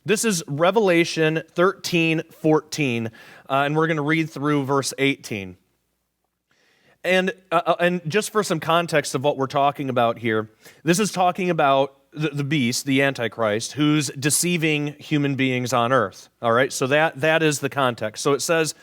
This is Revelation 13:14, and we're going to read through verse 18. And just for some context of what we're talking about here, this is talking about the beast, the Antichrist, who's deceiving human beings on earth. All right, so that is the context. So it says,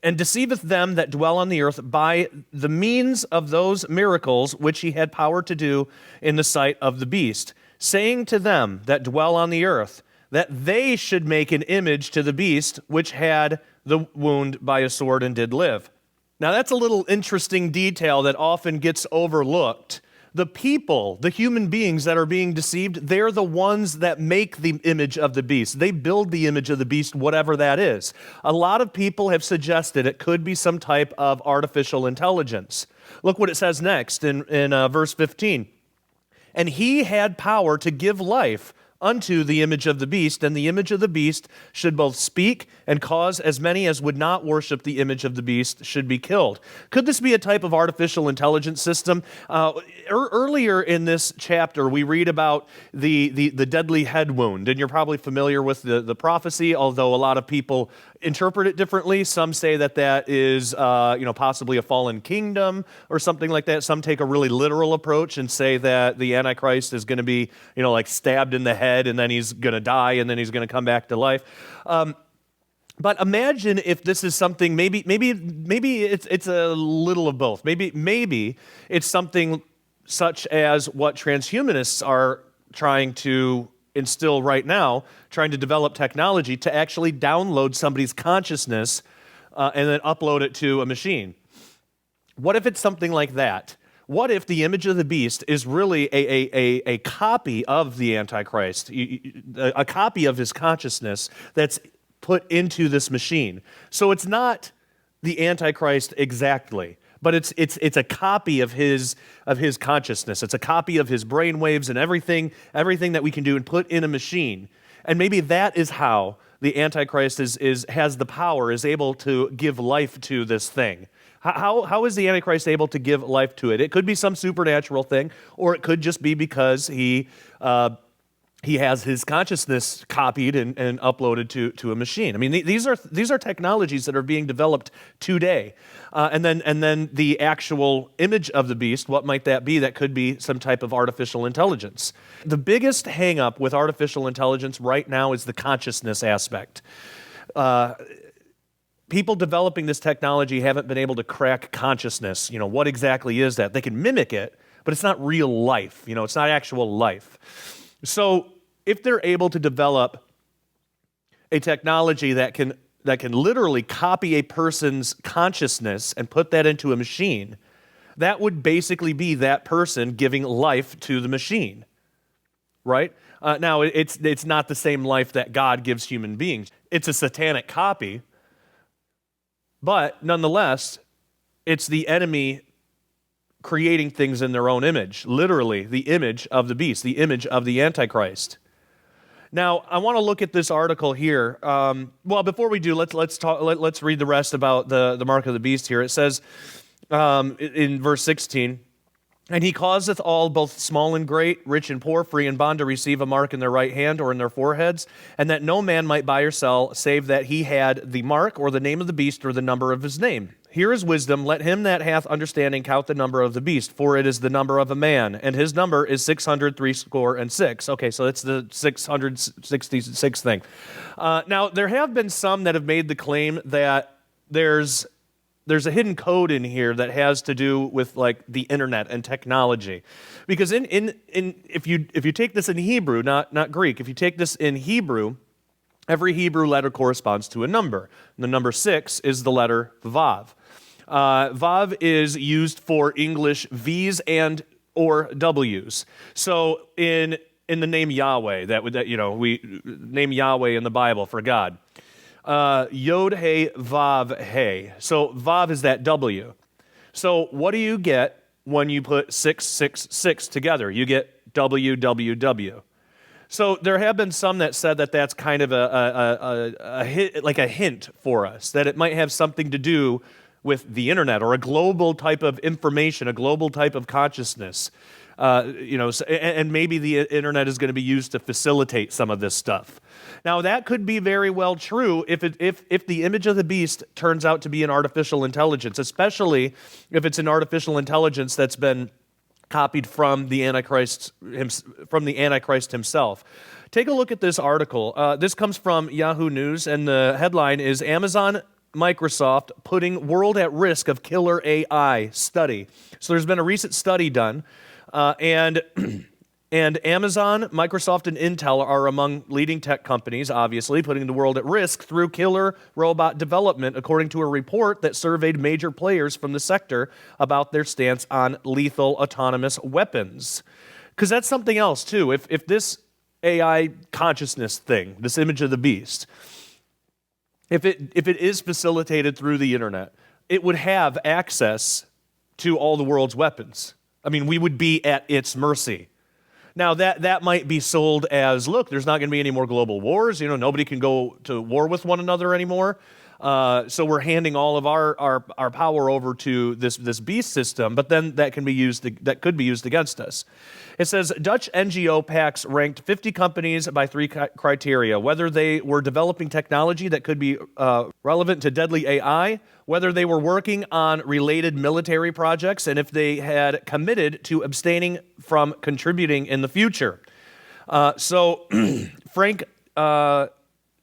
"And deceiveth them that dwell on the earth by the means of those miracles which he had power to do in the sight of the beast, saying to them that dwell on the earth, that they should make an image to the beast which had the wound by a sword and did live." Now that's a little interesting detail that often gets overlooked. The people, the human beings that are being deceived, they're the ones that make the image of the beast. They build the image of the beast, whatever that is. A lot of people have suggested it could be some type of artificial intelligence. Look what it says next in verse 15. "And he had power to give life unto the image of the beast, and the image of the beast should both speak and cause as many as would not worship the image of the beast should be killed." Could this be a type of artificial intelligence system? Earlier in this chapter, we read about the deadly head wound, and you're probably familiar with the prophecy, although a lot of people interpret it differently. Some say that is possibly a fallen kingdom or something like that. Some take a really literal approach and say that the Antichrist is going to be like stabbed in the head, and then he's going to die, and then he's going to come back to life. But imagine if this is something, maybe it's a little of both. Maybe it's something such as what transhumanists are trying to instill right now, trying to develop technology to actually download somebody's consciousness and then upload it to a machine. What if it's something like that? What if the image of the beast is really a copy of the Antichrist, a copy of his consciousness that's put into this machine? So it's not the Antichrist exactly, but it's a copy of his consciousness. It's a copy of his brainwaves and everything that we can do and put in a machine. And maybe that is how the Antichrist has the power, is able to give life to this thing. How is the Antichrist able to give life to it? It could be some supernatural thing, or it could just be because he has his consciousness copied and uploaded to a machine. I mean, these are technologies that are being developed today. And then the actual image of the beast, what might that be? That could be some type of artificial intelligence. The biggest hang-up with artificial intelligence right now is the consciousness aspect. People developing this technology haven't been able to crack consciousness. What exactly is that? They can mimic it, but it's not real life. It's not actual life. So if they're able to develop a technology that can literally copy a person's consciousness and put that into a machine, that would basically be that person giving life to the machine, right? Now, it's not the same life that God gives human beings. It's a satanic copy, but nonetheless, it's the enemy creating things in their own image, literally the image of the beast, the image of the Antichrist. Now, I want to look at this article here. Well, before we do, let's read the rest about the mark of the beast here. It says in verse 16, "And he causeth all, both small and great, rich and poor, free and bond, to receive a mark in their right hand or in their foreheads, and that no man might buy or sell, save that he had the mark or the name of the beast or the number of his name. Here is wisdom. Let him that hath understanding count the number of the beast, for it is the number of a man, and his number is 666. Okay, so it's the 666 thing. Now, there have been some that have made the claim that there's a hidden code in here that has to do with like the internet and technology, because if you take this in Hebrew, not Greek, if you take this in Hebrew, every Hebrew letter corresponds to a number. And the number 6 is the letter Vav. Vav is used for English V's and or W's. So in the name Yahweh, we name Yahweh in the Bible for God. Yod He Vav He. So Vav is that W. So what do you get when you put 666 together? You get WWW. So there have been some that said that that's kind of a hint for us, that it might have something to do with the internet or a global type of information, a global type of consciousness. And maybe the internet is going to be used to facilitate some of this stuff. Now, that could be very well true if the image of the beast turns out to be an artificial intelligence, especially if it's an artificial intelligence that's been copied from the Antichrist himself. Take a look at this article. This comes from Yahoo News, and the headline is Amazon Microsoft putting world at risk of killer AI study. So there's been a recent study done, and Amazon, Microsoft, and Intel are among leading tech companies, obviously, putting the world at risk through killer robot development, according to a report that surveyed major players from the sector about their stance on lethal autonomous weapons. Because that's something else, too. If this AI consciousness thing, this image of the beast, if it is facilitated through the internet, it would have access to all the world's weapons. I mean, we would be at its mercy. Now, that might be sold as, look, there's not going to be any more global wars. Nobody can go to war with one another anymore. So we're handing all of our power over to this beast system, but then that could be used against us. It says Dutch NGO PAX ranked 50 companies by 3 criteria: whether they were developing technology that could be relevant to deadly AI, whether they were working on related military projects, and if they had committed to abstaining from contributing in the future. So Frank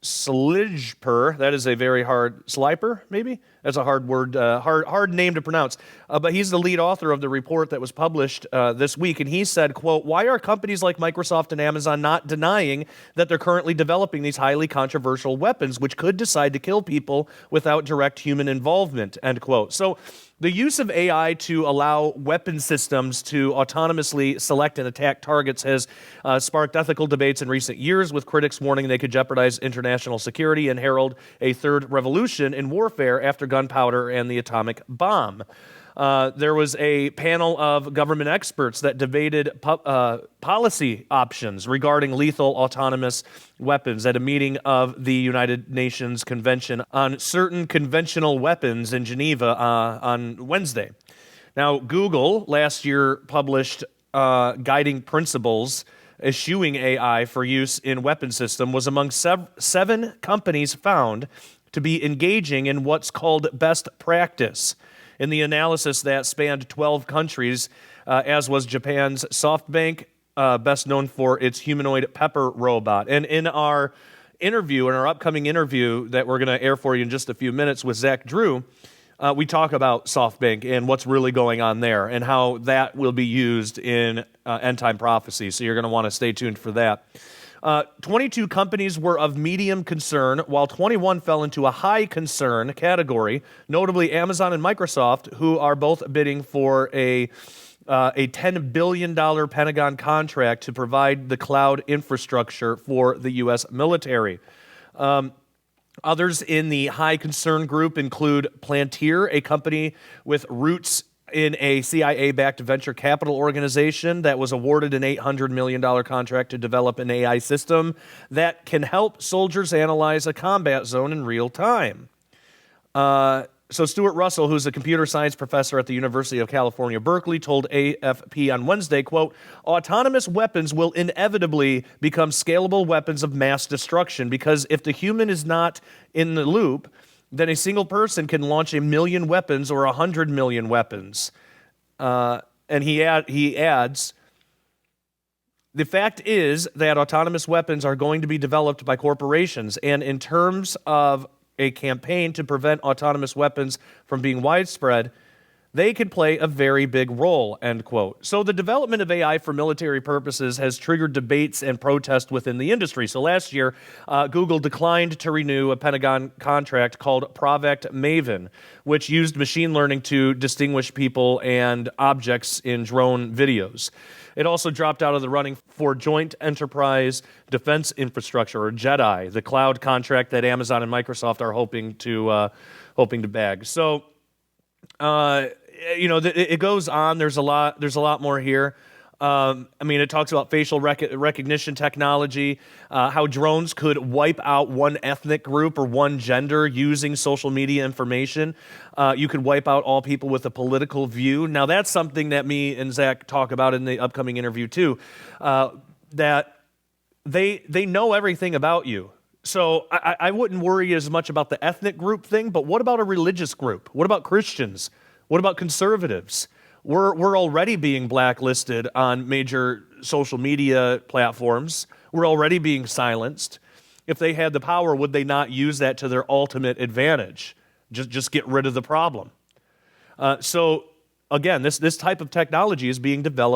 Slijper, that is a very hard, Sliper, maybe? That's a hard word, hard name to pronounce. But he's the lead author of the report that was published this week, and he said, quote, "Why are companies like Microsoft and Amazon not denying that they're currently developing these highly controversial weapons, which could decide to kill people without direct human involvement," end quote. So the use of AI to allow weapon systems to autonomously select and attack targets has sparked ethical debates in recent years, with critics warning they could jeopardize international security and herald a third revolution in warfare after gunpowder and the atomic bomb. There was a panel of government experts that debated policy options regarding lethal autonomous weapons at a meeting of the United Nations Convention on Certain Conventional Weapons in Geneva on Wednesday. Now, Google last year published guiding principles eschewing AI for use in weapon system, was among 7 companies found to be engaging in what's called best practice. In the analysis that spanned 12 countries, as was Japan's SoftBank, best known for its humanoid pepper robot. And in our upcoming interview that we're going to air for you in just a few minutes with Zach Drew, we talk about SoftBank and what's really going on there and how that will be used in end-time prophecy. So you're going to want to stay tuned for that. 22 companies were of medium concern, while 21 fell into a high concern category, notably Amazon and Microsoft, who are both bidding for a $10 billion Pentagon contract to provide the cloud infrastructure for the U.S. military. Others in the high concern group include Palantir, a company with roots in a CIA-backed venture capital organization that was awarded an $800 million contract to develop an AI system that can help soldiers analyze a combat zone in real time. So Stuart Russell, who's a computer science professor at the University of California, Berkeley, told AFP on Wednesday, quote, "Autonomous weapons will inevitably become scalable weapons of mass destruction because if the human is not in the loop, then a single person can launch 1 million weapons or 100 million weapons." And he adds, "The fact is that autonomous weapons are going to be developed by corporations, and in terms of a campaign to prevent autonomous weapons from being widespread, they could play a very big role," end quote. So the development of AI for military purposes has triggered debates and protest within the industry. So last year, Google declined to renew a Pentagon contract called Project Maven, which used machine learning to distinguish people and objects in drone videos. It also dropped out of the running for Joint Enterprise Defense Infrastructure, or JEDI, the cloud contract that Amazon and Microsoft are hoping to bag. So, it goes on. There's a lot more here. It talks about facial recognition technology, how drones could wipe out one ethnic group or one gender using social media information. You could wipe out all people with a political view. Now, that's something that me and Zach talk about in the upcoming interview, too, that they know everything about you. So I wouldn't worry as much about the ethnic group thing, but what about a religious group? What about Christians? What about conservatives? We're already being blacklisted on major social media platforms. We're already being silenced. If they had the power, would they not use that to their ultimate advantage? Just get rid of the problem. So again, this type of technology is being developed